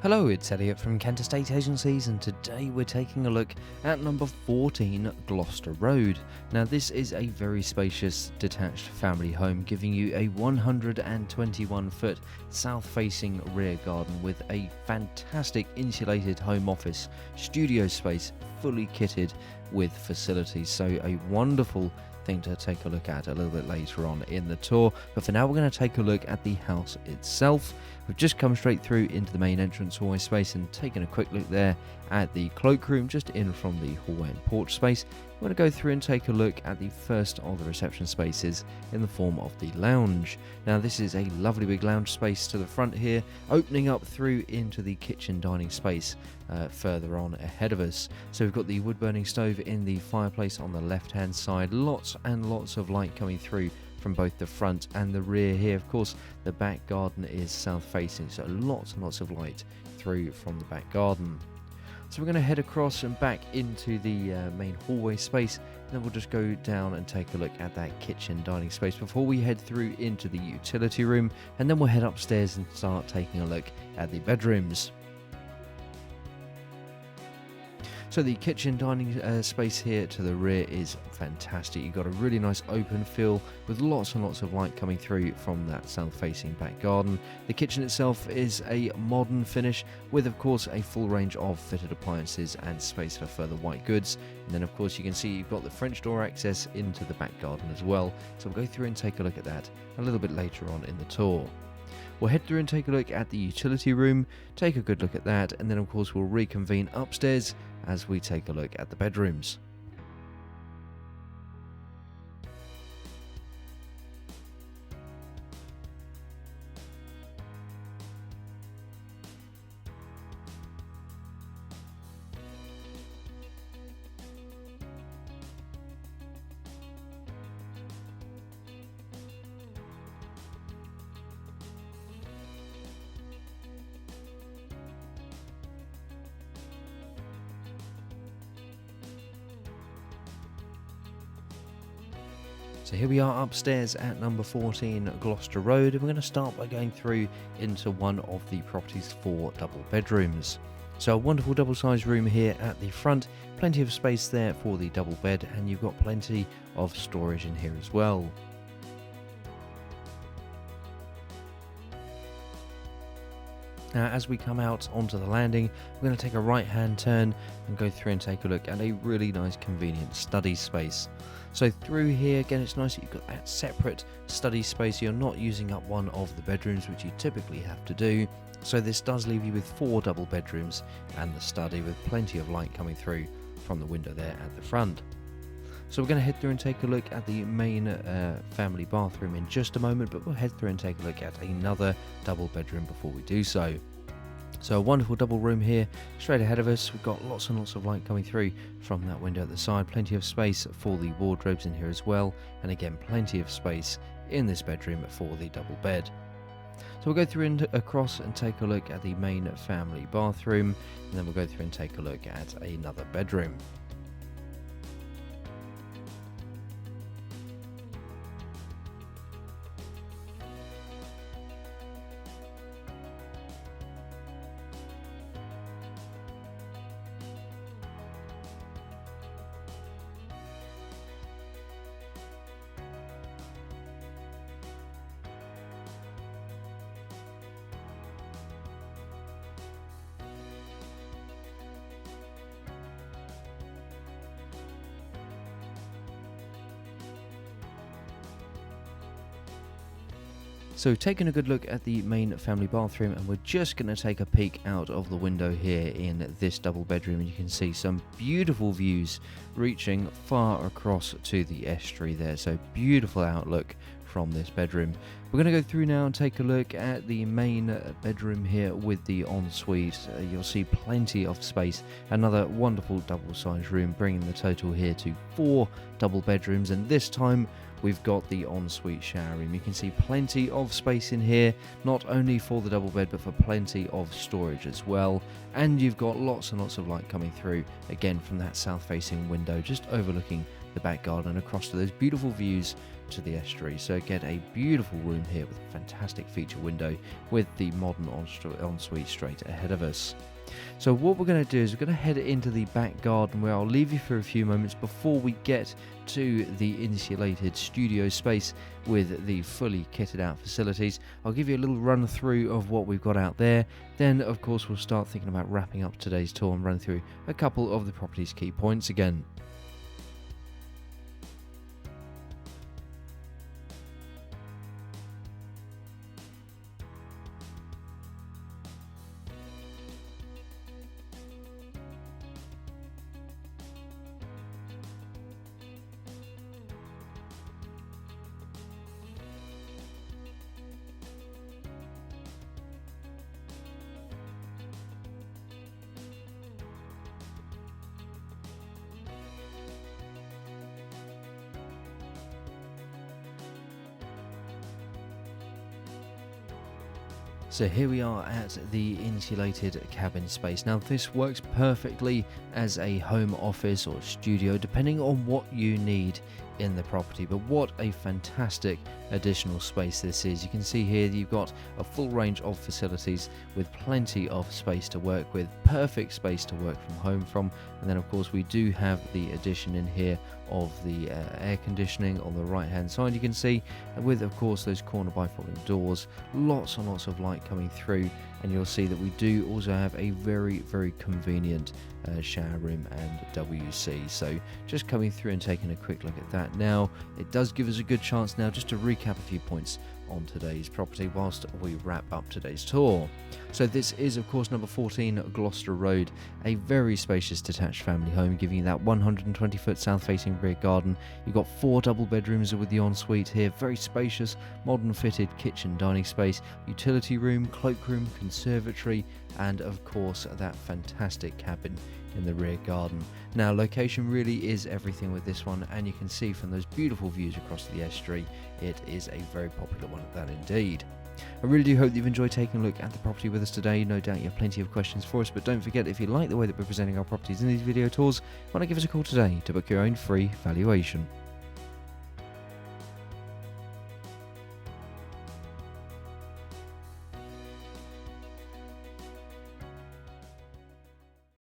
Hello, it's Elliot from Kent Estate Agencies, and today we're taking a look at number 14 Gloucester Road. Now this is a very spacious detached family home, giving you a 121 foot south facing rear garden with a fantastic insulated home office studio space fully kitted with facilities. So a wonderful thing to take a look at a little bit later on in the tour, but for now we're going to take a look at the house itself. We've just come straight through into the main entrance hallway space and taken a quick look there at the cloakroom just in from the hallway and porch space. We're going to go through and take a look at the first of the reception spaces in the form of the lounge. Now this is a lovely big lounge space to the front here, opening up through into the kitchen dining space further on ahead of us. So we've got the wood burning stove in the fireplace on the left hand side, lots and lots of light coming through from both the front and the rear here. Of course, the back garden is south facing, so lots and lots of light through from the back garden. So we're going to head across and back into the main hallway space, and then we'll just go down and take a look at that kitchen dining space before we head through into the utility room, and then we'll head upstairs and start taking a look at the bedrooms. So the kitchen dining space here to the rear is fantastic. You've got a really nice open feel with lots and lots of light coming through from that south-facing back garden. The kitchen itself is a modern finish with, of course, a full range of fitted appliances and space for further white goods. And then, of course, you can see you've got the French door access into the back garden as well. So we'll go through and take a look at that a little bit later on in the tour. We'll head through and take a look at the utility room, take a good look at that, and then of course we'll reconvene upstairs as we take a look at the bedrooms. So here we are upstairs at number 14 Gloucester Road, and we're going to start by going through into one of the property's 4 double bedrooms. So a wonderful double-sized room here at the front, plenty of space there for the double bed, and you've got plenty of storage in here as well. Now as we come out onto the landing, we're going to take a right hand turn and go through and take a look at a really nice convenient study space. So through here, again, it's nice that you've got that separate study space. You're not using up one of the bedrooms, which you typically have to do. So this does leave you with 4 double bedrooms and the study with plenty of light coming through from the window there at the front. So we're going to head through and take a look at the main family bathroom in just a moment, but we'll head through and take a look at another double bedroom before we do so. So a wonderful double room here straight ahead of us. We've got lots and lots of light coming through from that window at the side, plenty of space for the wardrobes in here as well, and again plenty of space in this bedroom for the double bed. So we'll go through and across and take a look at the main family bathroom, and then we'll go through and take a look at another bedroom. So taking a good look at the main family bathroom, and we're just going to take a peek out of the window here in this double bedroom, and you can see some beautiful views reaching far across to the estuary there. So beautiful outlook from this bedroom. We're going to go through now and take a look at the main bedroom here with the ensuite. You'll see plenty of space. Another wonderful double-sized room, bringing the total here to 4 double bedrooms, and this time we've got the ensuite shower room. You can see plenty of space in here, not only for the double bed but for plenty of storage as well. And you've got lots and lots of light coming through again from that south facing window just overlooking the back garden across to those beautiful views to the estuary. So get a beautiful room here with a fantastic feature window with the modern ensuite straight ahead of us. So what we're going to do is we're going to head into the back garden, where I'll leave you for a few moments before we get to the insulated studio space with the fully kitted out facilities. I'll give you a little run through of what we've got out there. Then of course we'll start thinking about wrapping up today's tour and run through a couple of the property's key points again. So here we are at the insulated cabin space. Now this works perfectly as a home office or studio, depending on what you need in the property. But what a fantastic additional space this is. You can see here you've got a full range of facilities with plenty of space to work with, perfect space to work from home from. And then of course we do have the addition in here of the air conditioning on the right hand side, you can see, with of course those corner bifolding doors, lots and lots of light coming through. And you'll see that we do also have a very convenient shower room and WC. So just coming through and taking a quick look at that now, it does give us a good chance now just to recap a few points on today's property whilst we wrap up today's tour. So this is of course number 14 Gloucester Road, a very spacious detached family home, giving you that 120 foot south facing rear garden. You've got 4 double bedrooms with the ensuite here, very spacious modern fitted kitchen dining space, utility room, cloakroom, conservatory, and of course that fantastic cabin in the rear garden. Now location really is everything with this one, and you can see from those beautiful views across the estuary, it is a very popular one at that indeed. I really do hope that you've enjoyed taking a look at the property with us today. No doubt you have plenty of questions for us, but don't forget, if you like the way that we're presenting our properties in these video tours, why not give us a call today to book your own free valuation.